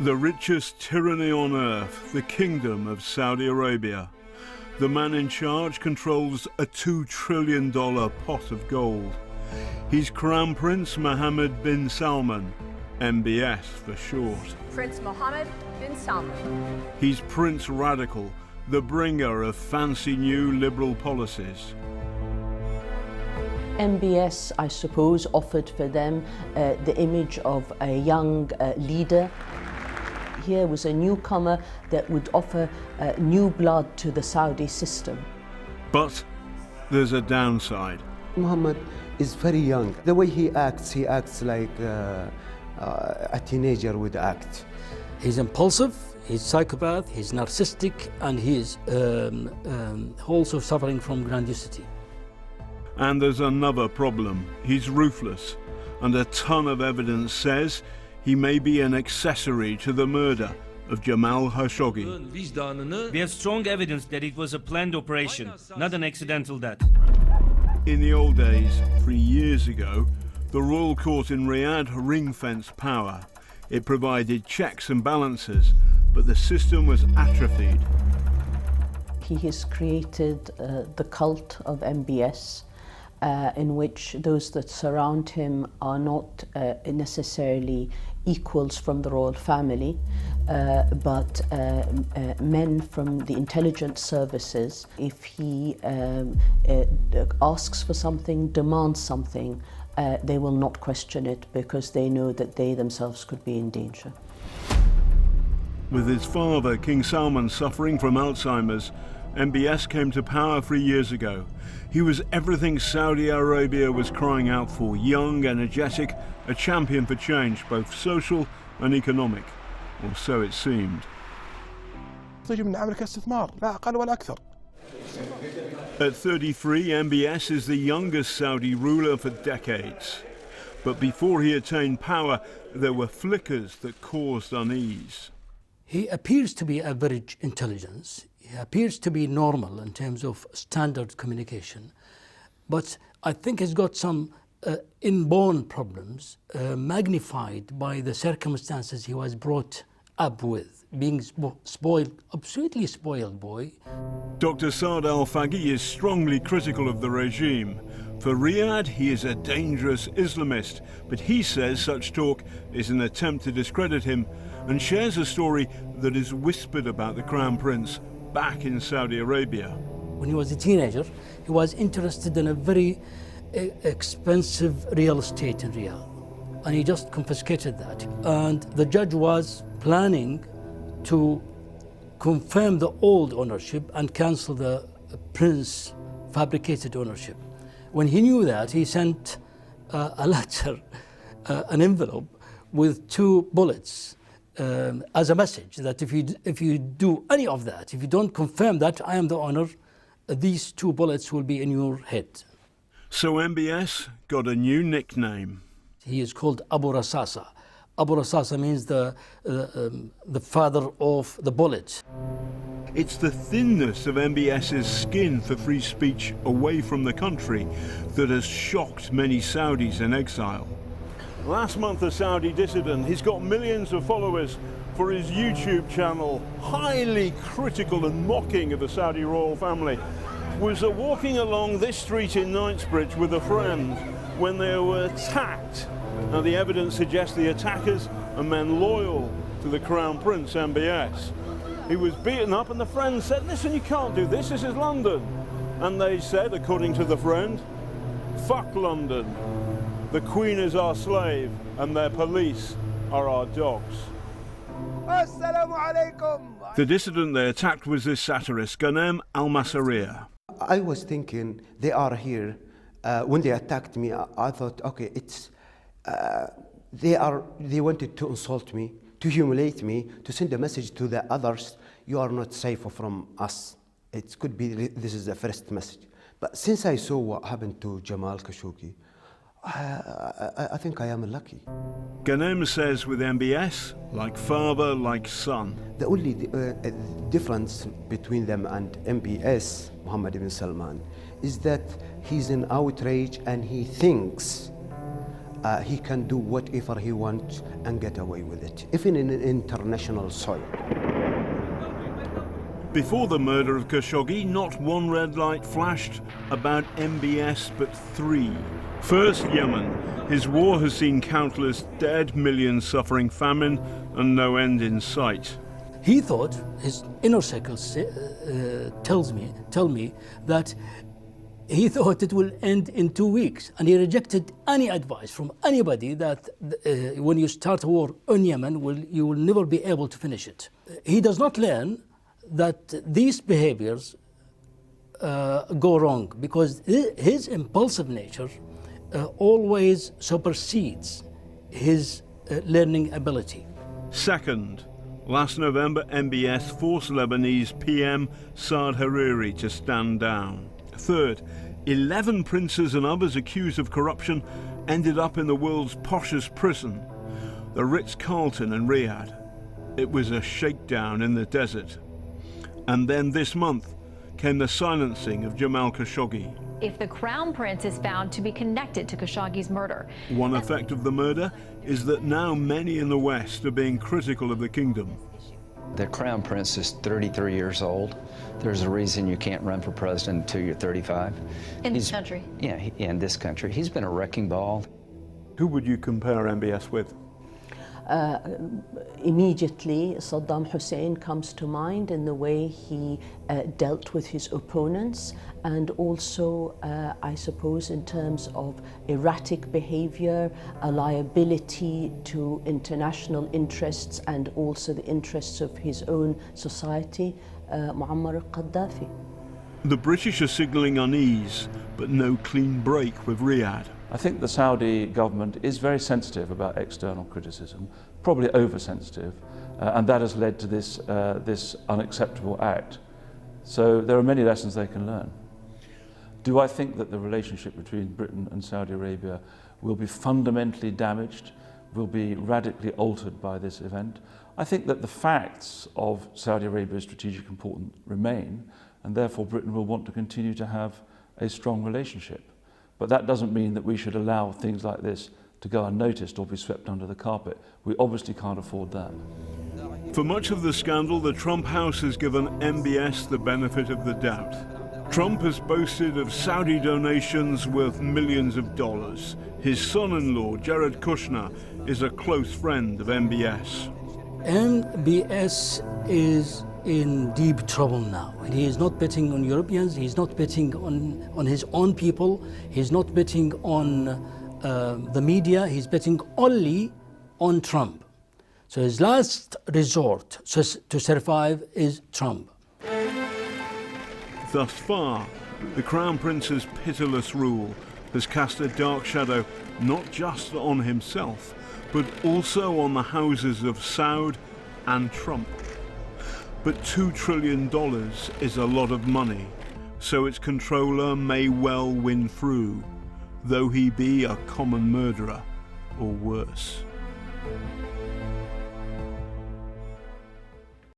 The richest tyranny on earth, the Kingdom of Saudi Arabia. The man in charge controls a $2 trillion pot of gold. He's Crown Prince Mohammed Bin Salman, MBS for short. Prince Mohammed Bin Salman. He's Prince Radical, the bringer of fancy new liberal policies. MBS, I suppose, offered for them the image of a young leader. Here was a newcomer that would offer new blood to the Saudi system. But there's a downside. Mohammed is very young. The way he acts like a teenager would act. He's impulsive, he's psychopath, he's narcissistic, and he is also suffering from grandiosity. And there's another problem. He's ruthless, and a ton of evidence says he may be an accessory to the murder of Jamal Khashoggi. We have strong evidence that it was a planned operation, not an accidental death. In the old days, 3 years ago, the royal court in Riyadh ring-fenced power. It provided checks and balances, but the system was atrophied. He has created the cult of MBS, in which those that surround him are not necessarily equals from the royal family, but men from the intelligence services. If he asks for something, demands something, they will not question it because they know that they themselves could be in danger. With his father, King Salman, suffering from Alzheimer's, MBS came to power 3 years ago. He was everything Saudi Arabia was crying out for: young, energetic, a champion for change, both social and economic, or so it seemed. At 33, MBS is the youngest Saudi ruler for decades. But before he attained power, there were flickers that caused unease. He appears to be average intelligence. He appears to be normal in terms of standard communication. But I think he's got some inborn problems magnified by the circumstances he was brought up with, being spoiled, absolutely spoiled boy. Dr. Saad al-Faghi is strongly critical of the regime. For Riyadh, he is a dangerous Islamist, but he says such talk is an attempt to discredit him, and shares a story that is whispered about the Crown Prince back in Saudi Arabia. When he was a teenager, he was interested in a very expensive real estate in Riyadh, and he just confiscated that. And the judge was planning to confirm the old ownership and cancel the prince fabricated ownership. When he knew that, he sent a letter, an envelope with 2 bullets as a message that if you do any of that, if you don't confirm that I am the owner, these 2 bullets will be in your head. So MBS got a new nickname. He is called Abu Rasasa. Abu Rasasa means the father of the bullet. It's the thinness of MBS's skin for free speech away from the country that has shocked many Saudis in exile. Last month, a Saudi dissident, he's got millions of followers for his YouTube channel, highly critical and mocking of the Saudi royal family, was walking along this street in Knightsbridge with a friend when they were attacked. Now, the evidence suggests the attackers are men loyal to the Crown Prince, MBS. He was beaten up and the friend said, "Listen, you can't do this, this is London." And they said, according to the friend, "Fuck London. The Queen is our slave and their police are our dogs." The dissident they attacked was this satirist, Ghanem al-Masariya. I was thinking they are here. When they attacked me, I thought, okay, it's they wanted to insult me, to humiliate me, to send a message to the others: you are not safe from us. It could be this is the first message. But since I saw what happened to Jamal Khashoggi, I think I am lucky. Ghanem says with MBS, like father, like son. The only difference between them and MBS, Mohammed Bin Salman, is that he's in outrage and he thinks he can do whatever he wants and get away with it, even in an international soil. Before the murder of Khashoggi, not one red light flashed about MBS, but three. First, Yemen. His war has seen countless dead, millions suffering famine, and no end in sight. He thought, his inner circle tell me that he thought it will end in 2 weeks, and he rejected any advice from anybody that when you start a war on Yemen, you will never be able to finish it. He does not learn that these behaviors go wrong, because his impulsive nature always supersedes his learning ability. Second, last November, MBS forced Lebanese PM Saad Hariri to stand down. Third, 11 princes and others accused of corruption ended up in the world's poshest prison, the Ritz-Carlton in Riyadh. It was a shakedown in the desert. And then this month came the silencing of Jamal Khashoggi. If the Crown Prince is found to be connected to Khashoggi's murder. One effect of the murder is that now many in the West are being critical of the kingdom. The Crown Prince is 33 years old. There's a reason you can't run for president until you're 35. In this country? Yeah, in this country. He's been a wrecking ball. Who would you compare MBS with? Immediately, Saddam Hussein comes to mind in the way he dealt with his opponents, and also, I suppose, in terms of erratic behavior, a liability to international interests and also the interests of his own society, Muammar al-Gaddafi. The British are signalling unease, but no clean break with Riyadh. I think the Saudi government is very sensitive about external criticism, probably oversensitive, and that has led to this unacceptable act. So there are many lessons they can learn. Do I think that the relationship between Britain and Saudi Arabia will be fundamentally damaged, will be radically altered by this event? I think that the facts of Saudi Arabia's strategic importance remain, and therefore Britain will want to continue to have a strong relationship. But that doesn't mean that we should allow things like this to go unnoticed or be swept under the carpet. We obviously can't afford that. For much of the scandal, the Trump house has given MBS the benefit of the doubt. Trump has boasted of Saudi donations worth millions of dollars. His son-in-law, Jared Kushner, is a close friend of MBS. MBS is in deep trouble now. And he is not betting on Europeans, he's not betting on his own people, he's not betting on the media, he's betting only on Trump. So his last resort to survive is Trump. Thus far, the Crown Prince's pitiless rule has cast a dark shadow not just on himself, but also on the houses of Saud and Trump. But $2 trillion is a lot of money, so its controller may well win through, though he be a common murderer or worse.